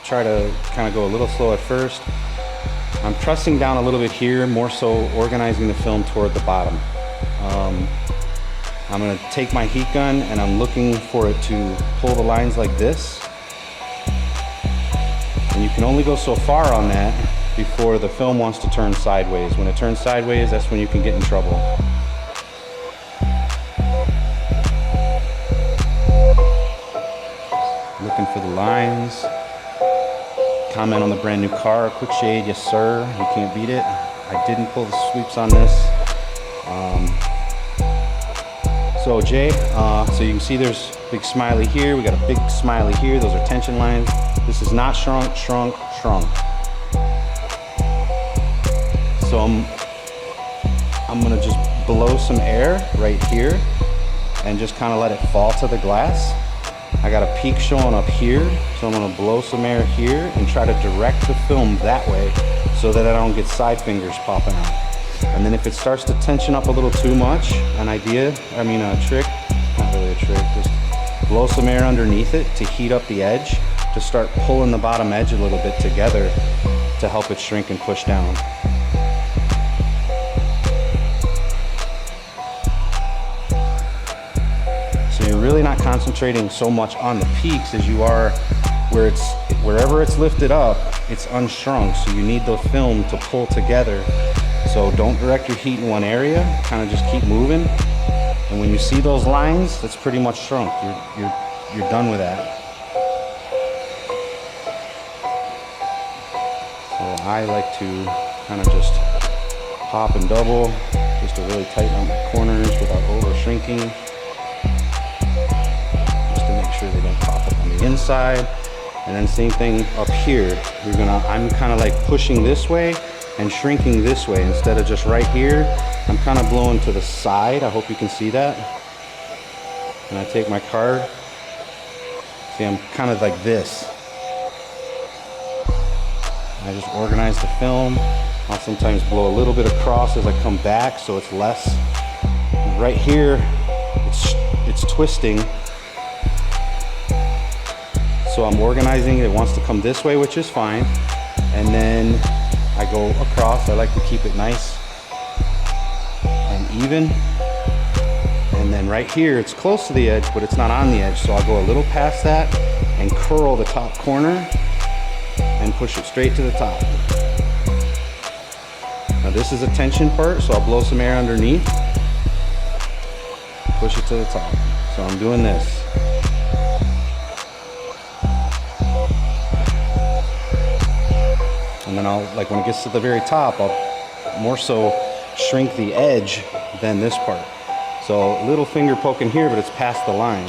try to kind of go a little slow at first. I'm pressing down a little bit here, more so organizing the film toward the bottom. I'm gonna take my heat gun and I'm looking for it to pull the lines like this. And you can only go so far on that before the film wants to turn sideways. When it turns sideways, that's when you can get in trouble. Looking for the lines. Comment on the brand new car, quick shade, yes sir, you can't beat it. I didn't pull the sweeps on this. So Jay, so you can see there's a big smiley here, we got a big smiley here, those are tension lines. This is not shrunk, shrunk, shrunk. So I'm gonna just blow some air right here and just kind of let it fall to the glass. I got a peak showing up here, so I'm gonna blow some air here and try to direct the film that way so that I don't get side fingers popping out. And then if it starts to tension up a little too much, a trick, not really a trick, just blow some air underneath it to heat up the edge, to start pulling the bottom edge a little bit together to help it shrink and push down. So you're really not concentrating so much on the peaks as you are wherever it's lifted up, it's unshrunk, so you need the film to pull together. So don't direct your heat in one area, kind of just keep moving. And when you see those lines, that's pretty much shrunk. You're done with that. So I like to kind of just pop and double, just to really tighten up my corners without over shrinking. Just to make sure they don't pop up on the inside. And then same thing up here. I'm kind of like pushing this way and shrinking this way instead of just right here. I'm kind of blowing to the side. I hope you can see that. And I take my card. See, I'm kind of like this. I just organize the film. I'll sometimes blow a little bit across as I come back so it's less. And right here, it's twisting. So I'm organizing it. It wants to come this way, which is fine. And then I go across. I like to keep it nice and even. And then right here, it's close to the edge, but it's not on the edge. So I'll go a little past that and curl the top corner and push it straight to the top. Now this is a tension part, so I'll blow some air underneath, push it to the top. So I'm doing this. And then when it gets to the very top, I'll more so shrink the edge than this part. So little finger poking here, but it's past the line.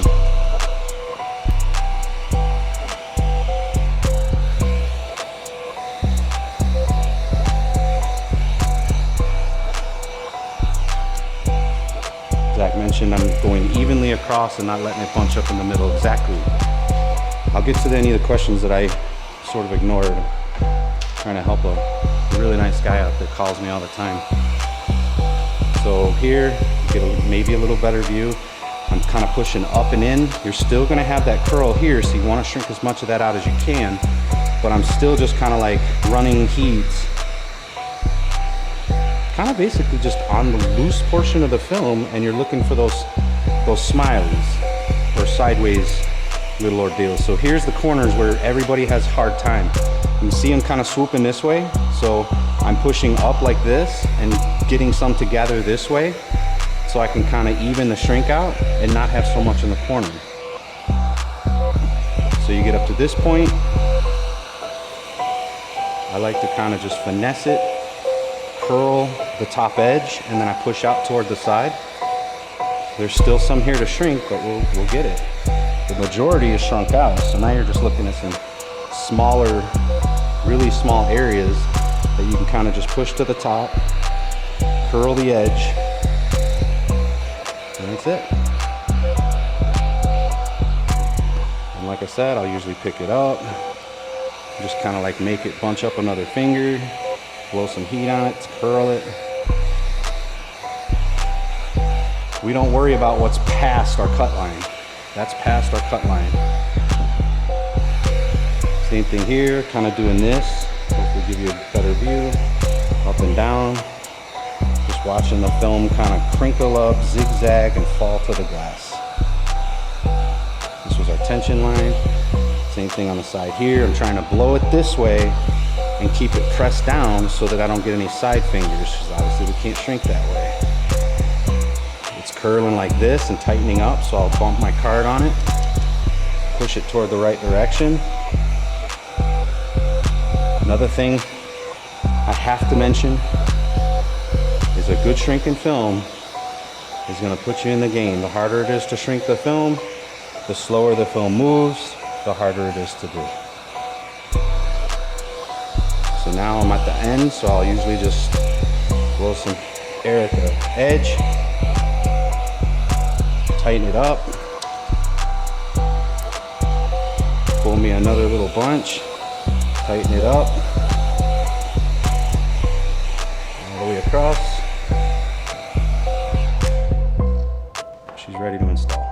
Zach mentioned I'm going evenly across and not letting it bunch up in the middle. Exactly. I'll get to any of the questions that I sort of ignored. Trying to help a really nice guy out that calls me all the time. So here, you get maybe a little better view. I'm kind of pushing up and in. You're still gonna have that curl here, so you wanna shrink as much of that out as you can, but I'm still just kind of like running heats. Kind of basically just on the loose portion of the film, and you're looking for those smileys or sideways little ordeals. So here's the corners where everybody has a hard time. You see them kind of swooping this way, so I'm pushing up like this and getting some together this way so I can kind of even the shrink out and not have so much in the corner. So you get up to this point, I like to kind of just finesse it, curl the top edge, and then I push out toward the side. There's still some here to shrink, but we'll get it. The majority is shrunk out, so now you're just looking at some smaller, really small areas that you can kind of just push to the top, curl the edge, and that's it. And like I said, I'll usually pick it up, just kind of like make it bunch up another finger, blow some heat on it, curl it. We don't worry about what's past our cut line. That's past our cut line. Same thing here, kind of doing this. Hopefully give you a better view. Up and down. Just watching the film kind of crinkle up, zigzag, and fall to the glass. This was our tension line. Same thing on the side here. I'm trying to blow it this way and keep it pressed down so that I don't get any side fingers, because obviously we can't shrink that way. It's curling like this and tightening up, so I'll bump my card on it, push it toward the right direction. Another thing I have to mention is a good shrinking film is going to put you in the game. The harder it is to shrink the film, the slower the film moves, the harder it is to do. So now I'm at the end, so I'll usually just blow some air at the edge, tighten it up, pull me another little bunch, tighten it up, all the way across. She's ready to install.